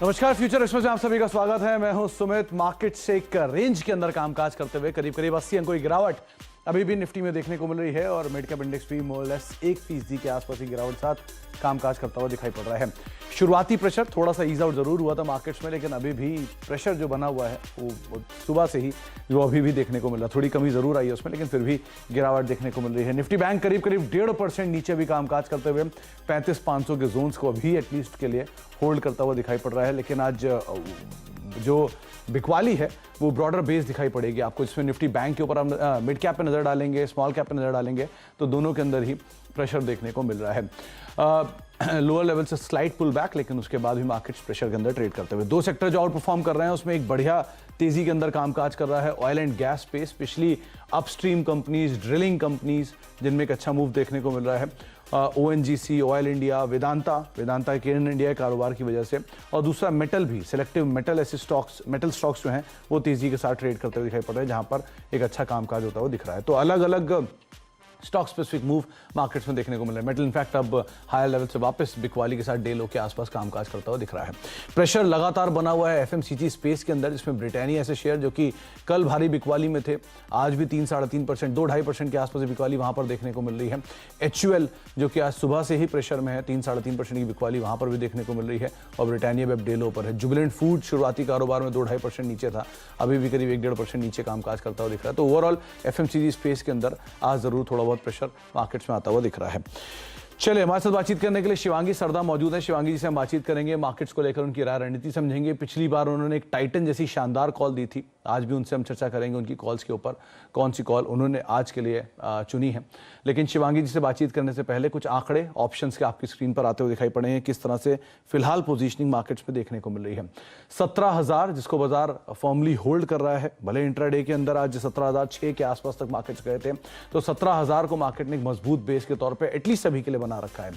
नमस्कार, future express में आप सभी का स्वागत है। मैं हूं सुमित। मार्केट से एक रेंज के अंदर कामकाज करते हुए करीब करीब 80 अंकों की गिरावट अभी भी निफ्टी में देखने को मिल रही है और मिड कैप इंडेक्स भी मोर लेस 1% के आसपास की गिरावट साथ कामकाज करता हुआ दिखाई पड़ रहा है। शुरुआती प्रेशर थोड़ा सा ईज आउट जरूर हुआ था मार्केट्स में, लेकिन अभी भी प्रेशर जो बना हुआ है वो सुबह से ही जो अभी भी देखने को मिल रहा है। थोड़ी कमी जरूर आई है उसमें, लेकिन फिर भी गिरावट देखने को मिल रही है। निफ्टी बैंक करीब करीब 1.5% नीचे भी कामकाज करते हुए 35,500 के जोन्स को अभी एटलीस्ट के लिए होल्ड करता हुआ दिखाई पड़ रहा है। लेकिन आज जो बिकवाली है वो ब्रॉडर बेस दिखाई पड़ेगी आपको, जिसमें निफ्टी बैंक के ऊपर हम मिड कैप पे नजर डालेंगे, स्मॉल कैप पे नजर डालेंगे, तो दोनों के अंदर ही प्रेशर देखने को मिल रहा है। लोअर लेवल से स्लाइट पुल बैक, लेकिन उसके बाद भी मार्केट्स प्रेशर के अंदर ट्रेड करते हुए। दो सेक्टर जो आउट परफॉर्म कर रहे हैं उसमें एक बढ़िया तेजी के अंदर कामकाज कर रहा है oil and gas space, specially upstream companies, drilling companies, जिनमें एक अच्छा मूव देखने को मिल रहा है। ONGC, ऑयल इंडिया, वेदांता केन इंडिया के कारोबार की वजह से, और दूसरा मेटल भी, सिलेक्टिव मेटल ऐसे स्टॉक्स, मेटल स्टॉक्स जो हैं वो तेजी के साथ ट्रेड करते हुए दिखाई पड़ रहे हैं, जहां पर एक अच्छा कामकाज होता हुआ दिख रहा है। तो अलग अलग स्टॉक स्पेसिफिक मूव मार्केट्स में देखने को मिल रहा है। मेटल इनफैक्ट अब हायर लेवल से वापस बिकवाली के साथ डे लो के आसपास कामकाज करता हुआ दिख रहा है। प्रेशर लगातार बना हुआ है FMCG स्पेस के अंदर, जिसमें ब्रिटानिया ऐसे शेयर जो कि कल भारी बिकवाली में थे, आज भी 3-3.5%, 2-2.5% के आसपास बिकवाली वहां पर देखने को मिल रही है। HUL जो कि आज सुबह से ही प्रेशर में है, 3-3.5% की बिकवाली वहां पर भी देखने को मिल रही है, और ब्रिटानिया वेब डे लो पर है। जुबिलेंट फूड शुरुआती कारोबार में 2-2.5% नीचे था, अभी भी करीब 1-1.5% नीचे कामकाज करता हुआ दिख रहा है। तो ओवरऑल FMCG स्पेस के अंदर आज जरूर थोड़ा बहुत प्रेशर मार्केट्स में आता हुआ दिख रहा है। चलिए, हमारे साथ बातचीत करने के लिए शिवांगी सरदा मौजूद है। शिवांगी जी से हम बातचीत करेंगे, मार्केट्स को लेकर उनकी राय रणनीति समझेंगे। पिछली बार उन्होंने एक टाइटन जैसी शानदार कॉल दी थी, आज भी उनसे हम चर्चा करेंगे उनकी कॉल्स के ऊपर, कौन सी कॉल उन्होंने आज के लिए चुनी है। लेकिन शिवांगी जी से बातचीत करने से पहले कुछ आंकड़े ऑप्शंस के आपकी स्क्रीन पर आते हुए दिखाई पड़े हैं, किस तरह से फिलहाल पोजीशनिंग मार्केट्स में देखने को मिल रही है। 17,000 जिसको बाजार फॉर्मली होल्ड कर रहा है, भले इंट्राडे के अंदर आज 17,006 के आसपास तक मार्केट्स गए थे, तो 17,000 को मार्केट ने एक मजबूत बेस के तौर पर एटलीस्ट अभी के लिए बना रखा है।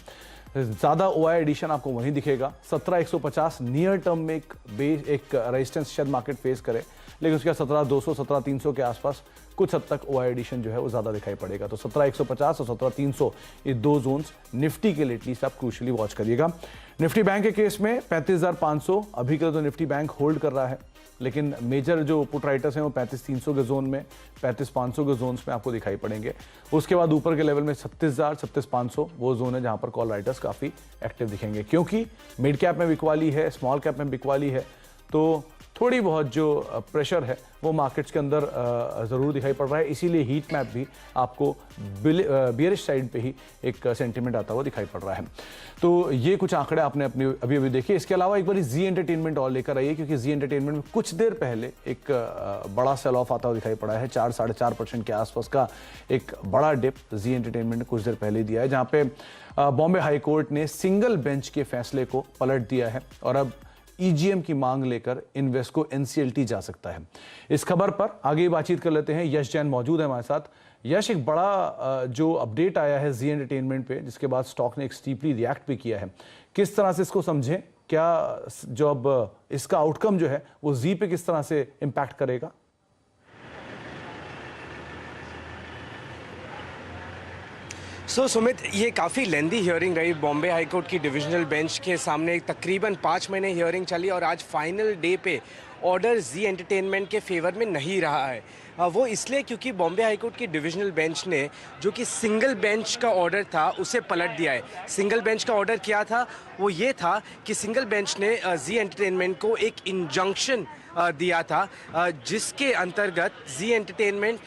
ज्यादा OI एडिशन आपको वहीं दिखेगा। 17,150 नियर टर्म में एक रेजिस्टेंस शायद मार्केट फेस करे, लेकिन उसके बाद 17,200, 17,300 के आसपास कुछ हद तक OI एडिशन जो है वो ज्यादा दिखाई पड़ेगा। तो 17,150 और 17,300 ये दो जोन्स निफ्टी के लिए एटलीस्ट आप क्रूशियली वॉच करिएगा। निफ्टी बैंक के केस में 35,500 अभी के तो निफ्टी बैंक होल्ड कर रहा है, लेकिन मेजर जो पुट राइटर्स हैं वो 35,300 के जोन में, 35,500 के जोन्स में आपको दिखाई पड़ेंगे। उसके बाद ऊपर के लेवल में 36,000, 36,500 वो जोन है जहां पर कॉल राइटर्स काफी एक्टिव दिखेंगे, क्योंकि मिड कैप में बिकवाली है, स्मॉल कैप में बिकवाली है, तो थोड़ी बहुत जो प्रेशर है वो मार्केट्स के अंदर ज़रूर दिखाई पड़ रहा है। इसीलिए हीट मैप भी आपको बियरिश साइड पे ही एक सेंटीमेंट आता हुआ दिखाई पड़ रहा है। तो ये कुछ आंकड़े आपने अपने अभी देखिए। इसके अलावा एक बार जी एंटरटेनमेंट और लेकर आइए, क्योंकि जी एंटरटेनमेंट में कुछ देर पहले एक बड़ा सेल ऑफ आता हुआ दिखाई पड़ा है। 4-4.5% के आसपास का एक बड़ा डिप जी एंटरटेनमेंट ने कुछ देर पहले दिया है, जहाँ पे बॉम्बे हाई कोर्ट ने सिंगल बेंच के फैसले को पलट दिया है और अब EGM की मांग लेकर इन्वेस्को NCLT जा सकता है। इस खबर पर आगे बातचीत कर लेते हैं। यश जैन मौजूद है हमारे साथ। यश, एक बड़ा जो अपडेट आया है जी एंटरटेनमेंट पे, जिसके बाद स्टॉक ने एक स्टीपली रिएक्ट भी किया है, किस तरह से इसको समझें? क्या जो अब इसका आउटकम जो है वो जी पे किस तरह से इंपैक्ट करेगा? सुमित, ये काफ़ी लेंदी हियरिंग रही। बॉम्बे हाईकोर्ट की डिविजनल बेंच के सामने तकरीबन 5 महीने हियरिंग चली और आज फाइनल डे पे ऑर्डर जी एंटरटेनमेंट के फेवर में नहीं रहा है। वो इसलिए क्योंकि बॉम्बे हाईकोर्ट की डिविजनल बेंच ने जो कि सिंगल बेंच का ऑर्डर था उसे पलट दिया है। सिंगल बेंच का ऑर्डर क्या था? वो ये था कि सिंगल बेंच ने जी एंटरटेनमेंट को एक इंजंक्शन दिया था, जिसके अंतर्गत जी एंटरटेनमेंट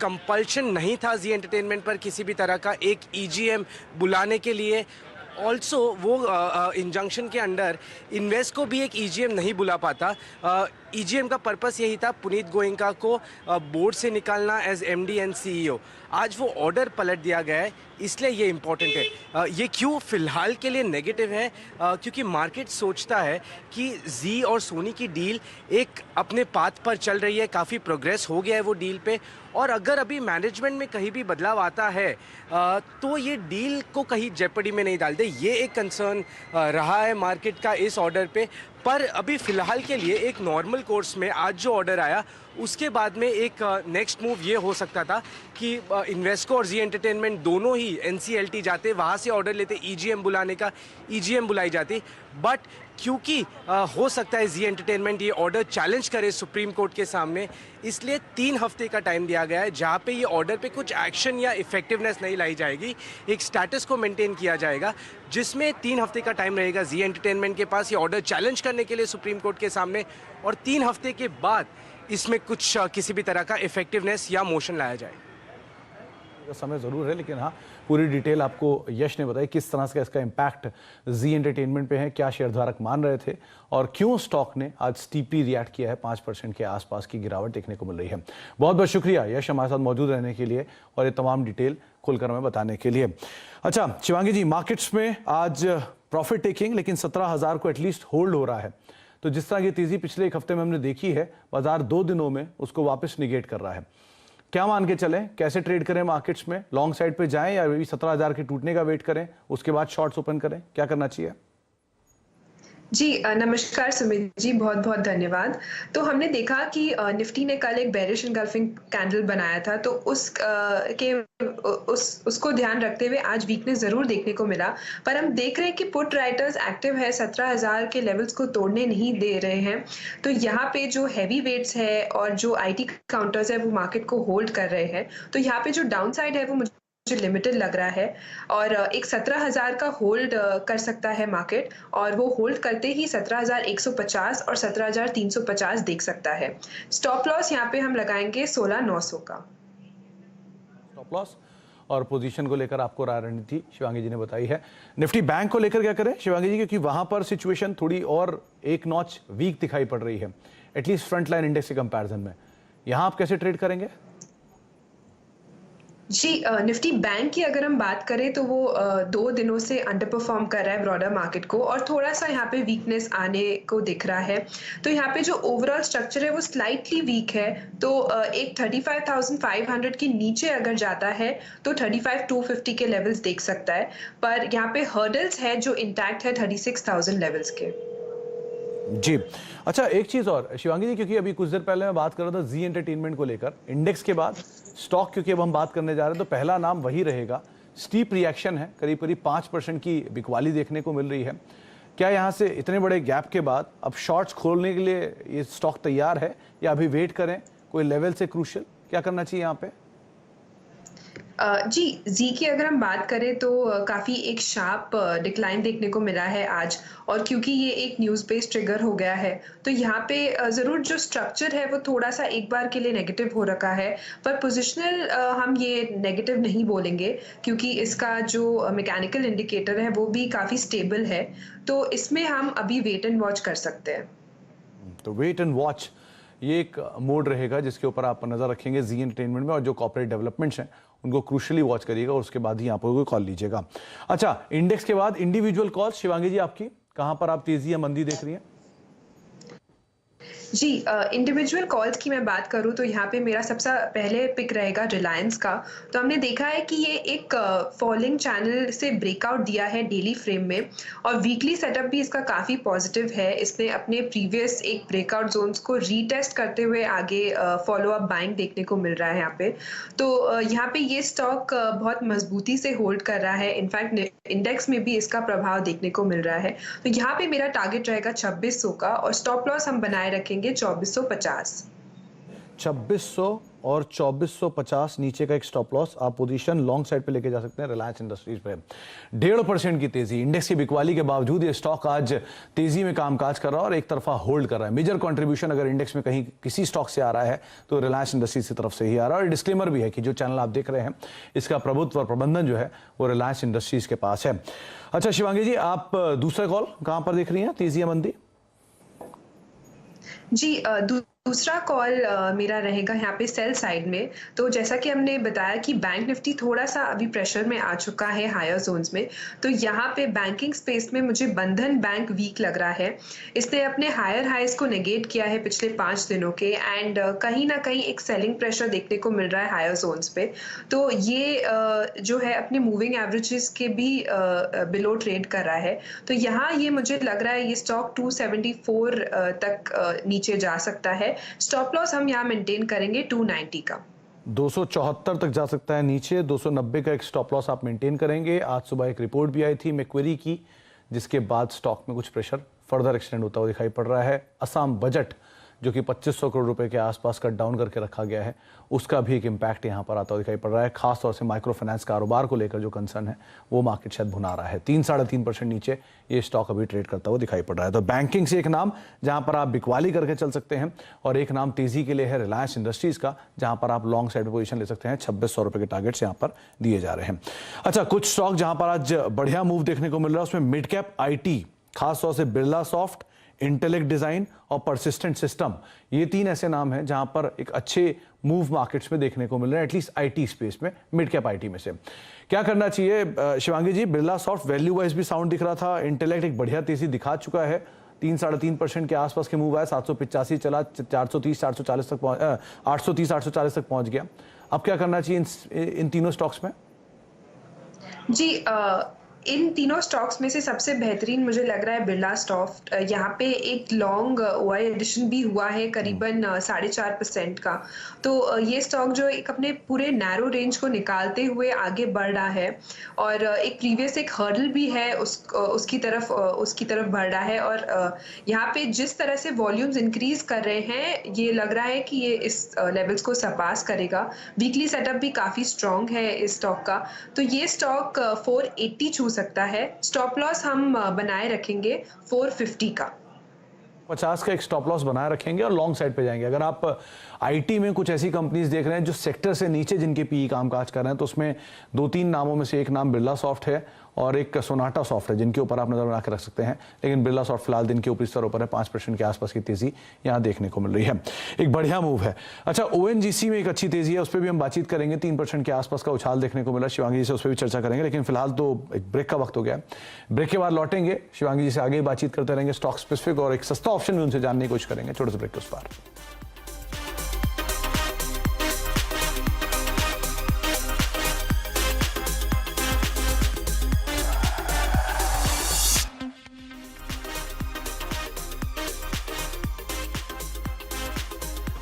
कंपल्शन नहीं था जी एंटरटेनमेंट पर किसी भी तरह का एक EGM बुलाने के लिए। ऑल्सो वो इंजंक्शन के अंडर इन्वेस्ट को भी एक EGM नहीं बुला पाता। EGM का पर्पस यही था पुनीत गोयनका को बोर्ड से निकालना एज MD एंड CEO। आज वो ऑर्डर पलट दिया गया है, इसलिए ये इम्पॉर्टेंट है। ये क्यों फिलहाल के लिए नेगेटिव है? क्योंकि मार्केट सोचता है कि जी और सोनी की डील एक अपने पाथ पर चल रही है, काफ़ी प्रोग्रेस हो गया है वो डील पे, और अगर अभी मैनेजमेंट में कहीं भी बदलाव आता है तो ये डील को कहीं जेपडी में नहीं डालते। ये एक कंसर्न रहा है मार्केट का इस ऑर्डर पे। पर अभी फ़िलहाल के लिए एक नॉर्मल कोर्स में आज जो ऑर्डर आया उसके बाद में एक नेक्स्ट मूव ये हो सकता था कि इन्वेस्को और जी एंटरटेनमेंट दोनों ही NCLT जाते, वहाँ से ऑर्डर लेते, EGM बुलाने का EGM बुलाई जाती। बट क्योंकि हो सकता है जी एंटरटेनमेंट ये ऑर्डर चैलेंज करे सुप्रीम कोर्ट के सामने, इसलिए 3 हफ्ते का टाइम दिया गया है जहां पे ये ऑर्डर पे कुछ एक्शन या इफेक्टिवनेस नहीं लाई जाएगी, एक स्टेटस को मेंटेन किया जाएगा, जिसमें 3 हफ्ते का टाइम रहेगा जी एंटरटेनमेंट के पास ये ऑर्डर चैलेंज करने के लिए सुप्रीम कोर्ट के सामने, और 3 हफ्ते के बाद इसमें कुछ किसी भी तरह का इफेक्टिवनेस या मोशन लाया जाए। समय जरूर है, लेकिन हाँ, पूरी डिटेल आपको यश ने बताई किस तरह से इसका इम्पैक्ट जी एंटरटेनमेंट पे है, क्या शेयरधारक मान रहे थे और क्यों स्टॉक ने आज स्टीपली रिएक्ट किया है। 5% के आसपास की गिरावट देखने को मिल रही है। बहुत बहुत शुक्रिया यश हमारे साथ मौजूद रहने के लिए और ये तमाम डिटेल खुलकर हमें बताने के लिए। अच्छा शिवांगी जी, मार्केट्स में आज प्रॉफिट टेकिंग, लेकिन 17,000 को एटलीस्ट होल्ड हो रहा है। तो जिस तरह की तेजी पिछले 1 हफ्ते में हमने देखी है, बाजार 2 दिनों में उसको वापस निगेट कर रहा है। क्या मान के चलें, कैसे ट्रेड करें मार्केट्स में? लॉन्ग साइड पे जाएं या भी 17,000 के टूटने का वेट करें, उसके बाद शॉर्ट्स ओपन करें? क्या करना चाहिए? जी नमस्कार सुमित जी, बहुत बहुत धन्यवाद। तो हमने देखा कि निफ्टी ने कल एक बेरिश एनगल्फिंग कैंडल बनाया था, तो उसको ध्यान रखते हुए आज वीकनेस जरूर देखने को मिला, पर हम देख रहे हैं कि पुट राइटर्स एक्टिव है, 17,000 के लेवल्स को तोड़ने नहीं दे रहे हैं। तो यहाँ पे जो हैवी वेट्स है और जो आईटी काउंटर्स है वो मार्केट को होल्ड कर रहे हैं। तो यहाँ पे जो डाउन साइड है वो मुझे लिमिटेड लग रहा है, और एक 17,000 का होल्ड कर सकता है मार्केट, और वो होल्ड करते ही 17,150 और 17,350 देख सकता है। स्टॉप लॉस यहाँ पे हम लगाएंगे 16,900 का स्टॉप लॉस। और पोजीशन को लेकर आपको राय रणनीति शिवांगी जी ने बताई है। निफ्टी बैंक को लेकर क्या करें शिवांगी जी, क्योंकि वहां पर सिचुएशन थोड़ी और एक नॉच वीक दिखाई पड़ रही है, एटलीस्ट फ्रंट लाइन इंडेक्स के कंपैरिजन में। यहां आप कैसे ट्रेड करेंगे? जी निफ्टी बैंक की अगर हम बात करें तो वो 2 दिनों से अंडर परफॉर्म कर रहा है ब्रॉडर मार्केट को, और थोड़ा सा यहाँ पे वीकनेस आने को दिख रहा है। तो यहाँ पे जो ओवरऑल स्ट्रक्चर है वो स्लाइटली वीक है। तो एक 35,500 के नीचे अगर जाता है तो 35,250 के लेवल्स देख सकता है, पर यहाँ पे हर्डल्स है जो इंटैक्ट है 36,000 लेवल्स के। जी अच्छा, एक चीज और शिवांगी जी, क्योंकि अभी कुछ देर पहले मैं बात कर रहा था जी एंटरटेनमेंट को लेकर, इंडेक्स के बाद स्टॉक क्योंकि अब हम बात करने जा रहे हैं तो पहला नाम वही रहेगा। स्टीप रिएक्शन है, करीब करीब 5% की बिकवाली देखने को मिल रही है। क्या यहाँ से इतने बड़े गैप के बाद अब शॉर्ट्स खोलने के लिए ये स्टॉक तैयार है या अभी वेट करें? कोई लेवल से क्रूशियल क्या करना चाहिए यहाँ पे? जी की अगर हम बात करें तो काफी एक शार्प डिक्लाइन देखने को मिला है आज, और क्योंकि ये एक न्यूज़ बेस्ड ट्रिगर हो गया है तो यहाँ पे जरूर जो स्ट्रक्चर है वो थोड़ा सा एक बार के लिए नेगेटिव हो रखा है, पर पोजिशनल हम ये नेगेटिव नहीं बोलेंगे, क्योंकि इसका जो मैकेनिकल इंडिकेटर है वो भी काफी स्टेबल है। तो इसमें हम अभी वेट एंड वॉच कर सकते हैं। तो वेट एंड वॉच ये एक मोड रहेगा जिसके ऊपर आप नजर रखेंगे जी एंटरटेनमेंट में, और जो कॉर्पोरेट डेवलपमेंट्स हैं उनको क्रूशली वॉच करिएगा और उसके बाद ही यहाँ पर कोई कॉल लीजिएगा। अच्छा, इंडेक्स के बाद इंडिविजुअल कॉल शिवांगी जी, आपकी कहां पर आप तेजी या मंदी देख रही हैं? जी इंडिविजुअल कॉल्स की मैं बात करूं तो यहाँ पे मेरा सबसे पहले पिक रहेगा रिलायंस का। तो हमने देखा है कि ये एक फॉलिंग चैनल से ब्रेकआउट दिया है डेली फ्रेम में, और वीकली सेटअप भी इसका काफ़ी पॉजिटिव है। इसने अपने प्रीवियस एक ब्रेकआउट जोन्स को रीटेस्ट करते हुए आगे फॉलो अप बाइंग देखने को मिल रहा है यहाँ पे। तो यहाँ पे ये स्टॉक बहुत मजबूती से होल्ड कर रहा है, इनफैक्ट इंडेक्स में भी इसका प्रभाव देखने को मिल रहा है। तो यहाँ पे मेरा टारगेट रहेगा 2600 का, और स्टॉप लॉस हम बनाए रखेंगे 2450। 2600 और 2450 नीचे का एक स्टॉप लॉस। आप पोजीशन लॉन्ग साइड पे लेके जा सकते हैं रिलायंस इंडस्ट्रीज पे। 1.5% की तेजी, इंडेक्स की बिकवाली के बावजूद ये स्टॉक आज तेजी में कामकाज कर रहा है और एक तरफा होल्ड कर रहा है। मेजर कंट्रीब्यूशन अगर इंडेक्स में कहीं किसी स्टॉक से आ रहा है तो रिलायंस इंडस्ट्रीज की तरफ से ही आ रहा है। और डिस्क्लेमर भी है कि जो चैनल आप देख रहे हैं इसका प्रभुत्व और प्रबंधन जो है वो रिलायंस इंडस्ट्रीज के पास है। अच्छा शिवांगी जी, आप दूसरा कॉल कहां पर देख रही हैं, तेजी या मंदी? जी दूसरा कॉल मेरा रहेगा यहाँ पे सेल साइड में। तो जैसा कि हमने बताया कि बैंक निफ्टी थोड़ा सा अभी प्रेशर में आ चुका है हायर जोन्स में, तो यहाँ पे बैंकिंग स्पेस में मुझे बंधन बैंक वीक लग रहा है। इसने अपने हायर हाइज को नेगेट किया है पिछले 5 दिनों के, एंड कहीं ना कहीं एक सेलिंग प्रेशर देखने को मिल रहा है हायर जोन्स पे। तो ये जो है अपने मूविंग एवरेजेस के भी बिलो ट्रेड कर रहा है। तो यहाँ ये मुझे लग रहा है ये स्टॉक 274 तक नीचे जा सकता है। स्टॉप लॉस हम यहाँ मेंटेन करेंगे 290 का। 274 तक जा सकता है नीचे, 290 का एक स्टॉप लॉस आप मेंटेन करेंगे। आज सुबह एक रिपोर्ट भी आई थी मैक्वेरी की, जिसके बाद स्टॉक में कुछ प्रेशर फर्दर एक्सटेंड होता हुआ दिखाई पड़ रहा है। असम बजट जो कि 2500 करोड़ रुपए के आसपास कट डाउन करके रखा गया है, उसका भी एक इम्पैक्ट यहाँ पर आता हुआ दिखाई पड़ रहा है। खास तौर से माइक्रो फाइनेंस कारोबार को लेकर जो कंसर्न है वो मार्केट शायद भुना रहा है। 3-3.5% नीचे ये स्टॉक अभी ट्रेड करता हुआ दिखाई पड़ रहा है। तो बैंकिंग से एक नाम जहां पर आप बिकवाली करके चल सकते हैं, और एक नाम तेजी के लिए है रिलायंस इंडस्ट्रीज का, जहां पर आप लॉन्ग साइड पोजीशन ले सकते हैं। 2600 रुपए के टारगेट्स यहाँ पर दिए जा रहे हैं। अच्छा, कुछ स्टॉक जहां पर आज बढ़िया मूव देखने को मिल रहा है उसमें मिड कैप IT, खासतौर से बिरला सॉफ्ट, इंटेलेक्ट डिजाइन और परसिस्टेंट सिस्टम, ये 3 ऐसे नाम हैं जहां पर एक अच्छे मूव मार्केट्स में देखने को मिल रहे हैं, एटलीस्ट IT स्पेस में, मिड कैप IT में से। क्या करना चाहिए शिवांगी जी? बिरला सॉफ्ट वैल्यू वाइज भी साउंड दिख रहा था, इंटेलेक्ट एक बढ़िया तेजी दिखा चुका है, 3-3.5% के आसपास के मूव आया, 785 चला, 430-440 तक 830-840 तक पहुंच गया। अब क्या करना चाहिए इन तीनों स्टॉक्स में? जी, इन तीनों स्टॉक्स में से सबसे बेहतरीन मुझे लग रहा है बिरला सॉफ्ट। यहाँ पे एक लॉन्ग OI एडिशन भी हुआ है करीबन 4.5% का। तो ये स्टॉक जो एक अपने पूरे नैरो रेंज को निकालते हुए आगे बढ़ रहा है, और एक प्रीवियस एक हर्डल भी है उसकी तरफ बढ़ रहा है। और यहाँ पे जिस तरह से वॉल्यूम्स इंक्रीज कर रहे हैं, ये लग रहा है कि ये इस लेवल्स को सरपास करेगा। वीकली सेटअप भी काफी स्ट्रॉन्ग है इस स्टॉक का। तो ये स्टॉक 480 छू सकता है। स्टॉप लॉस हम बनाए रखेंगे 450 का। 50 का एक स्टॉप लॉस बनाए रखेंगे और लॉन्ग साइड पे जाएंगे। अगर आप IT में कुछ ऐसी कंपनीज देख रहे हैं जो सेक्टर से नीचे जिनके PE कामकाज कर रहे हैं, तो उसमें 2-3 नामों में से एक नाम बिरला सॉफ्ट है और एक सोनाटा सॉफ्ट है, जिनके ऊपर आप नजर बना के रख सकते हैं। लेकिन बिरला सॉफ्ट फिलहाल दिन के ऊपरी स्तर ऊपर है, 5% के आसपास की तेजी यहाँ देखने को मिल रही है, एक बढ़िया मूव है। अच्छा, ONGC में एक अच्छी तेजी है, उस पर भी हम बातचीत करेंगे। 3% के आसपास का उछाल देखने को मिला, शिवांगी जी से उस पर भी चर्चा करेंगे। लेकिन फिलहाल तो एक ब्रेक का वक्त हो गया है, ब्रेक के बाद लौटेंगे, शिवांगी जी से आगे बातचीत करते रहेंगे स्टॉक स्पेसिफिक, और एक सस्ता ऑप्शन भी उनसे जानने की कोशिश करेंगे। छोटे से ब्रेक के उस पार।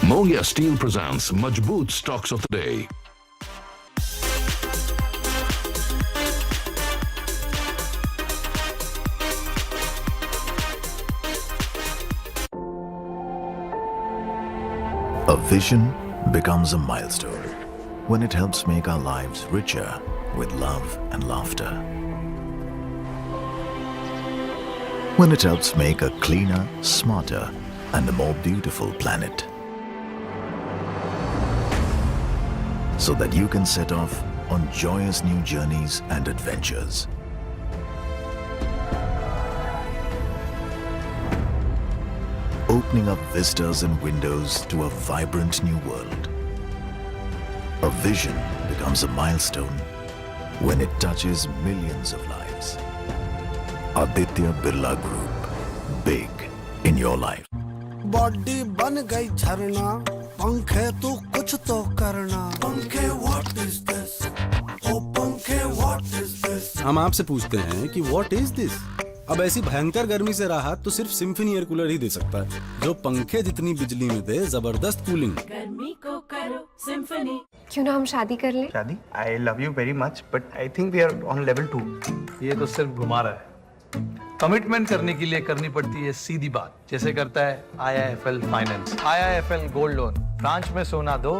Mongia Steel presents Majboot Stocks of the Day. A vision becomes a milestone when it helps make our lives richer with love and laughter. When it helps make a cleaner, smarter, and a more beautiful planet. So that you can set off on joyous new journeys and adventures. Opening up vistas and windows to a vibrant new world. A vision becomes a milestone when it touches millions of lives. Aditya Birla Group. Big in your life. Body बन गई झरना, पंखे तू कुछ तो करना। पंखे what is this? ओ पंखे व्हाट इज दिस? हम आपसे पूछते हैं कि व्हाट इज दिस? अब ऐसी भयंकर गर्मी से राहत तो सिर्फ सिम्फनी एयर कूलर ही दे सकता है, जो पंखे जितनी बिजली में दे जबरदस्त कूलिंग। गर्मी को करो सिम्फनी। क्यों ना हम शादी कर लें? शादी? I love you very much, but I think we are on level 2। ये तो सिर्फ घुमा रहा है। कमिटमेंट करने के लिए करनी पड़ती है सीधी बात, जैसे करता है IIFL finance. IIFL gold loan, branch में सोना दो,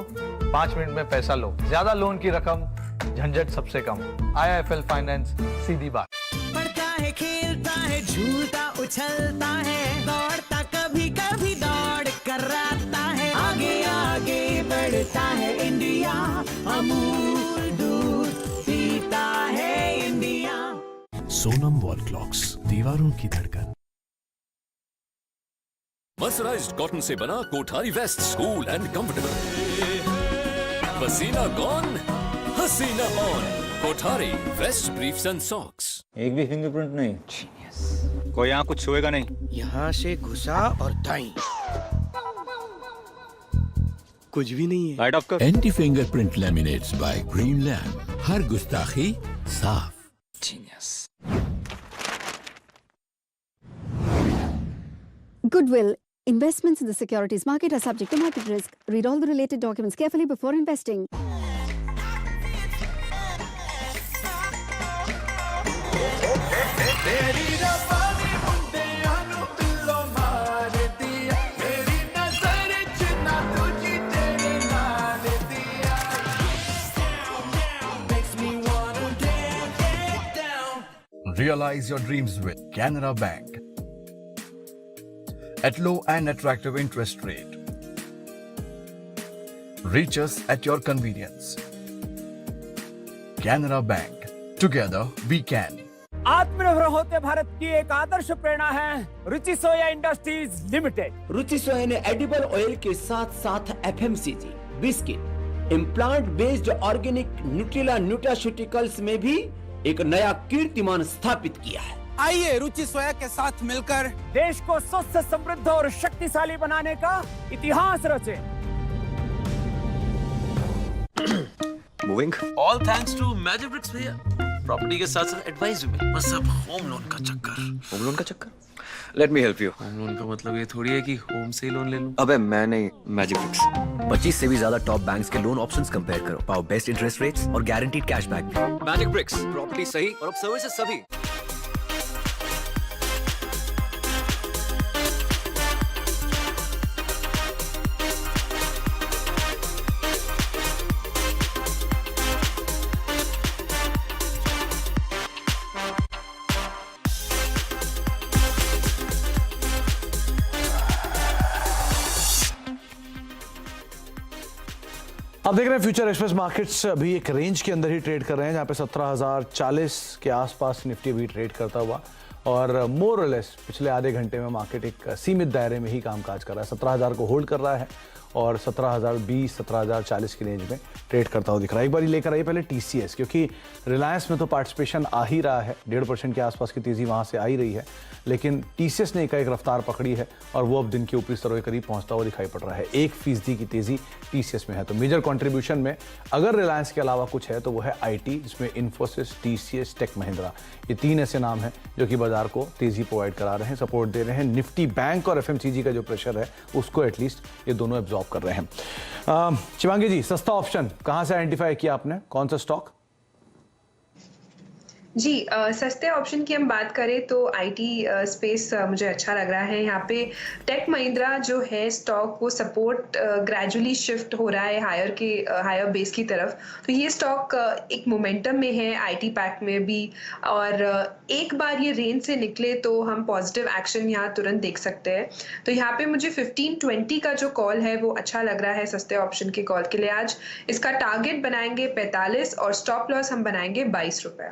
5 मिनट में पैसा लो, ज्यादा लोन की रकम, झंझट सबसे कम। IIFL फाइनेंस, सीधी बात। पढ़ता है, खेलता है, झूलता उछलता है, दौड़ता कभी कभी दौड़ कर आता है, आगे आगे बढ़ता है इंडिया, अमूल दूध पीता है इंडिया। सोनम वॉल क्लॉक्स, दीवारों की धड़कन। मर्सराइज्ड कॉटन से बना Kothari vest, cool and comfortable. पसीना गॉन, हसीना on. Kothari vest briefs and socks. एक भी फिंगरप्रिंट नहीं। कोई यहाँ कुछ छुएगा नहीं। यहाँ से घुसा और दाईं। कुछ भी नहीं है। लाइट ऑफ कर। Anti fingerprint laminates by green lamp, हर गुस्ताखी साफ। Goodwill. Investments in the securities market are subject to market risk. Read all the related documents carefully before investing. Realize your dreams with Canara Bank. At low and attractive interest rate. Reach us at your convenience. Canara Bank. Together we can. आत्मनिर्भर होते भारत की एक आदर्श प्रेरणा है रुचि सोया industries limited. रुचि सोया ने edible oil के साथ साथ FMCG, biscuit, implant based organic Nutrela nutraceuticals में भी एक नया कीर्तिमान स्थापित किया है। आइए रुचि सोया के साथ मिलकर देश को स्वस्थ, समृद्ध और शक्तिशाली बनाने का इतिहास रचे। Moving all thanks to MagicBricks भैया। प्रॉपर्टी के साथ साथ एडवाइस भी मिली। बस अब होम लोन का चक्कर। होम लोन का चक्कर? Let me help you. Home loan का मतलब ये थोड़ी है कि होम से ही लोन ले लूं। अबे मैं नहीं, मैजिक ब्रिक्स। 25 से भी ज्यादा टॉप बैंक्स के लोन ऑप्शंस कंपेयर करो, पाओ बेस्ट इंटरेस्ट रेट्स और गारंटीड कैशबैक भी। मैजिक ब्रिक्स, प्रॉपर्टी सही और अब सर्विसेज सभी। आप देख रहे हैं फ्यूचर एक्सप्रेस मार्केट्स अभी एक रेंज के अंदर ही ट्रेड कर रहे हैं, जहां पे 17,040 के आसपास निफ्टी भी ट्रेड करता हुआ और मोर और लेस पिछले आधे घंटे में मार्केट एक सीमित दायरे में ही कामकाज कर रहा है। 17,000 को होल्ड कर रहा है और 17,020, 17,040 की रेंज में ट्रेड करता हुआ दिख रहा है। एक बार लेकर आइए पहले टीसीएस, क्योंकि रिलायंस में तो पार्टिसिपेशन आ ही रहा है, 1.5% के आसपास की तेजी वहां से आ ही रही है, लेकिन टीसीएस ने एक रफ्तार पकड़ी है और वो अब दिन के ऊपरी स्तरों के करीब पहुंचता हुआ दिखाई पड़ रहा है। 1% की तेजी टीसीएस में है। तो मेजर कंट्रीब्यूशन में अगर रिलायंस के अलावा कुछ है तो वो है आईटी, जिसमें इन्फोसिस, टीसीएस, टेक महिंद्रा, ये 3 ऐसे नाम हैं जो कि बाजार को तेजी प्रोवाइड करा रहे हैं, सपोर्ट दे रहे हैं। निफ्टी बैंक और एफएमसीजी का जो प्रेशर है उसको एटलीस्ट ये दोनों एब्जॉर्ब कर रहे हैं। शिवांगी जी, सस्ता ऑप्शन कहां से आइडेंटिफाई किया आपने, कौन सा स्टॉक? जी, सस्ते ऑप्शन की हम बात करें तो आईटी स्पेस मुझे अच्छा लग रहा है। यहाँ पे टेक महिंद्रा जो है स्टॉक, वो सपोर्ट ग्रेजुअली शिफ्ट हो रहा है हायर बेस की तरफ, तो ये स्टॉक एक मोमेंटम में है आईटी पैक में भी, और एक बार ये रेंज से निकले तो हम पॉजिटिव एक्शन यहाँ तुरंत देख सकते हैं। तो यहाँ पे मुझे 15-20 का जो कॉल है वो अच्छा लग रहा है सस्ते ऑप्शन के कॉल के लिए। आज इसका टारगेट बनाएंगे 45 और स्टॉप लॉस हम बनाएंगे 22 रुपये।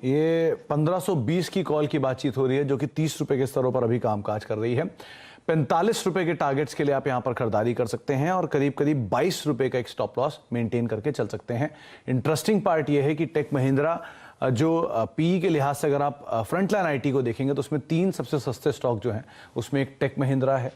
ये 1520 की कॉल की बातचीत हो रही है, जो कि 30 रुपए के स्तरों पर अभी कामकाज कर रही है। 45 रुपए के टारगेट्स के लिए आप यहां पर खरीदारी कर सकते हैं और करीब करीब 22 रुपए का एक स्टॉप लॉस मेंटेन करके चल सकते हैं। इंटरेस्टिंग पार्ट ये है कि टेक महिंद्रा जो पीई के लिहाज से अगर आप फ्रंटलाइन आईटी को देखेंगे तो उसमें 3 सबसे सस्ते स्टॉक जो हैं उसमें एक टेक महिंद्रा है,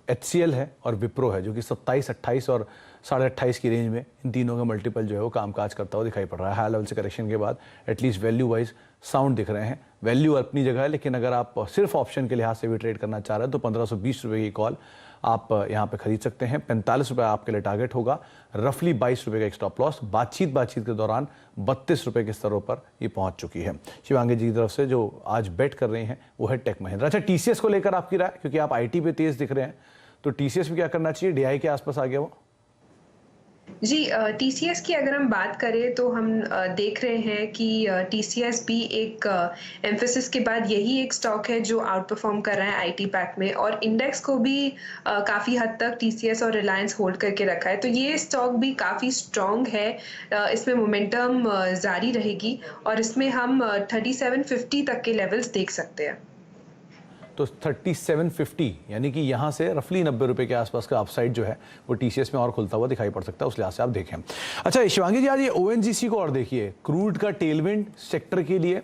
HCL है और विप्रो है, जो कि 27, 28 और 28.5 की रेंज में इन तीनों का मल्टीपल जो है वो कामकाज करता हुआ दिखाई पड़ रहा है। हाई लेवल से करेक्शन के बाद एटलीस्ट वैल्यू वाइज साउंड दिख रहे हैं। वैल्यू अपनी जगह है, लेकिन अगर आप सिर्फ ऑप्शन के लिहाज से भी ट्रेड करना चाह रहे हैं तो 1520 रुपये की कॉल आप यहाँ पे खरीद सकते हैं। 45 रुपये आपके लिए टारगेट होगा, रफली 22 रुपये का एक स्टॉप लॉस। बातचीत के दौरान 32 रुपये के स्तरों पर ये पहुंच चुकी है। शिवांगी जी की तरफ से जो आज बेट कर रही हैं वो है टेक महिंद्रा। अच्छा, टीसीएस को लेकर आपकी राय, क्योंकि आप आईटी पे तेज दिख रहे हैं, तो टीसीएस में क्या करना चाहिए? डीआई के आसपास आ गया वो। जी, टीसीएस की अगर हम बात करें तो हम देख रहे हैं कि टीसीएस भी एक एम्फेसिस के बाद यही एक स्टॉक है जो आउट परफॉर्म कर रहा है आईटी पैक में, और इंडेक्स को भी काफ़ी हद तक टीसीएस और रिलायंस होल्ड करके रखा है। तो ये स्टॉक भी काफ़ी स्ट्रॉन्ग है, इसमें मोमेंटम जारी रहेगी और इसमें हम 3750 तक के लेवल्स देख सकते हैं। तो 3750 यानी कि यहाँ से रफली 90 रुपये के आसपास का अपसाइड जो है वो टीसीएस में और खुलता हुआ दिखाई पड़ सकता है, उस लिहाज से आप देखें। अच्छा शिवांगी जी, आज ये ओएनजीसी को और देखिए, क्रूड का टेलविंड सेक्टर के लिए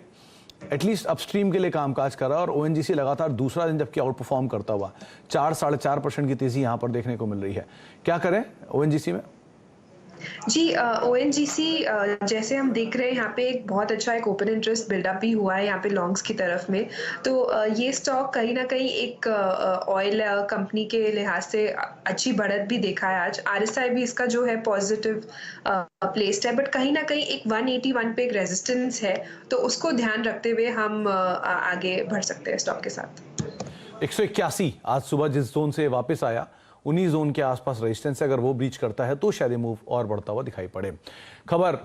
एटलीस्ट अपस्ट्रीम के लिए कामकाज कर रहा है और ओएनजीसी लगातार दूसरा दिन जबकि आउट परफॉर्म करता हुआ 4-4.5% की तेजी यहाँ पर देखने को मिल रही है। क्या करें ओएनजीसी में? जी, ओएनजीसी जैसे हम देख रहे हैं यहाँ पे एक बहुत अच्छा एक ओपन इंटरेस्ट बिल्डअप भी हुआ है यहाँ पे लॉन्ग्स की तरफ में। तो ये स्टॉक कहीं ना कहीं एक ऑयल कंपनी के लिहाज से अच्छी बढ़त भी देखा है आज। आरएसआई भी इसका जो है पॉजिटिव प्लेस्ड है, बट कहीं ना कहीं एक 181 पे एक रेजिस्टेंस है, तो उसको ध्यान रखते हुए हम आगे बढ़ सकते हैं स्टॉक के साथ। 181 आज सुबह जिस जोन से वापस आया उन्हीं जोन के आसपास रेजिस्टेंस है, अगर वो ब्रीच करता है तो शायद मूव और बढ़ता हुआ दिखाई पड़े। खबर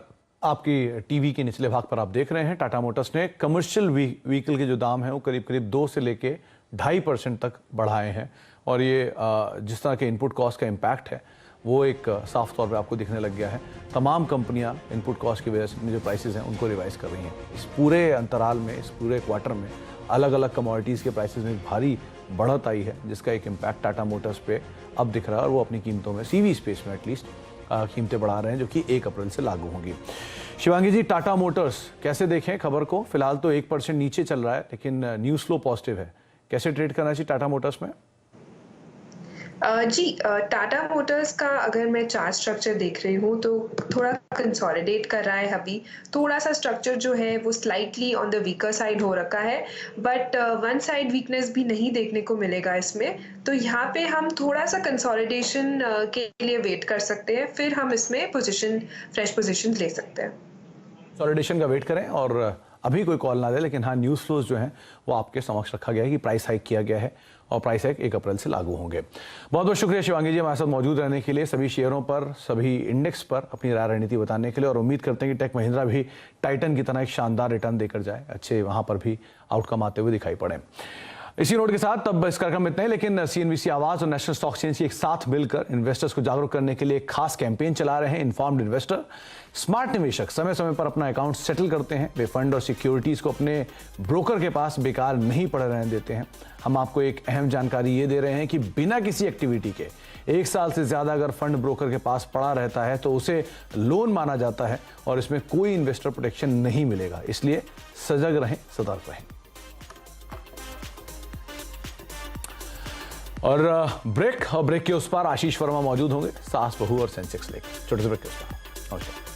आपकी टीवी के निचले भाग पर आप देख रहे हैं टाटा मोटर्स ने कमर्शियल व्हीकल के जो दाम है वो करीब करीब 2 से लेके 2.5% तक बढ़ाए हैं और ये जिस तरह के इनपुट कॉस्ट का इम्पैक्ट है वो एक साफ तौर पे आपको दिखने लग गया है। तमाम कंपनियां इनपुट कॉस्ट की वजह से जो प्राइसेस हैं उनको रिवाइज कर रही हैं। इस पूरे अंतराल में, इस पूरे क्वार्टर में अलग अलग कमोडिटीज़ के प्राइसेस में भारी बढ़त आई है जिसका एक इम्पैक्ट टाटा मोटर्स पे अब दिख रहा है और वो अपनी कीमतों में सीवी स्पेस में एटलीस्ट कीमतें बढ़ा रहे हैं जो कि 1 अप्रैल से लागू होंगी। शिवांगी जी, टाटा मोटर्स कैसे देखें खबर को? फिलहाल तो 1% नीचे चल रहा है लेकिन न्यूज़ फ्लो पॉजिटिव है। कैसे ट्रेड करना चाहिए टाटा मोटर्स में? जी, टाटा मोटर्स का अगर मैं चार्ट स्ट्रक्चर देख रही हूँ तो थोड़ा कंसोलिडेट कर रहा है अभी। थोड़ा सा स्ट्रक्चर जो है वो slightly on the weaker side हो रखा है, बट वन साइड वीकनेस भी नहीं देखने को मिलेगा इसमें। तो यहाँ पे हम थोड़ा सा कंसोलिडेशन के लिए वेट कर सकते हैं, फिर हम इसमें फ्रेश पोजिशन ले सकते हैं। कंसोलिडेशन का वेट करें और अभी कोई कॉल ना दे, लेकिन हाँ न्यूज़ फ्लोज जो हैं वो आपके समक्ष रखा गया है कि प्राइस हाइक किया गया है और प्राइस हाइक 1 अप्रैल से लागू होंगे। बहुत बहुत शुक्रिया शिवांगी जी हमारे साथ मौजूद रहने के लिए, सभी शेयरों पर, सभी इंडेक्स पर अपनी राय रणनीति बताने के लिए। और उम्मीद करते हैं कि टेक महिंद्रा भी टाइटन की तरह एक शानदार रिटर्न देकर जाए, अच्छे वहाँ पर भी आउटकम आते हुए दिखाई पड़े। इसी नोट के साथ तब इस कार्यक्रम में इतना ही, लेकिन सीएनबीसी आवाज और नेशनल स्टॉक एक्सचेंज एक साथ मिलकर इन्वेस्टर्स को जागरूक करने के लिए एक खास कैंपेन चला रहे हैं, इन्फॉर्म्ड इन्वेस्टर। स्मार्ट निवेशक समय समय पर अपना अकाउंट सेटल करते हैं, वे फंड और सिक्योरिटीज को अपने ब्रोकर के पास बेकार नहीं पड़े रहने देते हैं। हम आपको एक अहम जानकारी ये दे रहे हैं कि बिना किसी एक्टिविटी के 1 साल से ज्यादा अगर फंड ब्रोकर के पास पड़ा रहता है तो उसे लोन माना जाता है और इसमें कोई इन्वेस्टर प्रोटेक्शन नहीं मिलेगा। इसलिए सजग रहें, सतर्क रहें। और ब्रेक के उस पार आशीष वर्मा मौजूद होंगे, सास बहू और सेंसेक्स लेकर। छोटे से ब्रेक के उस पार। नमस्कार।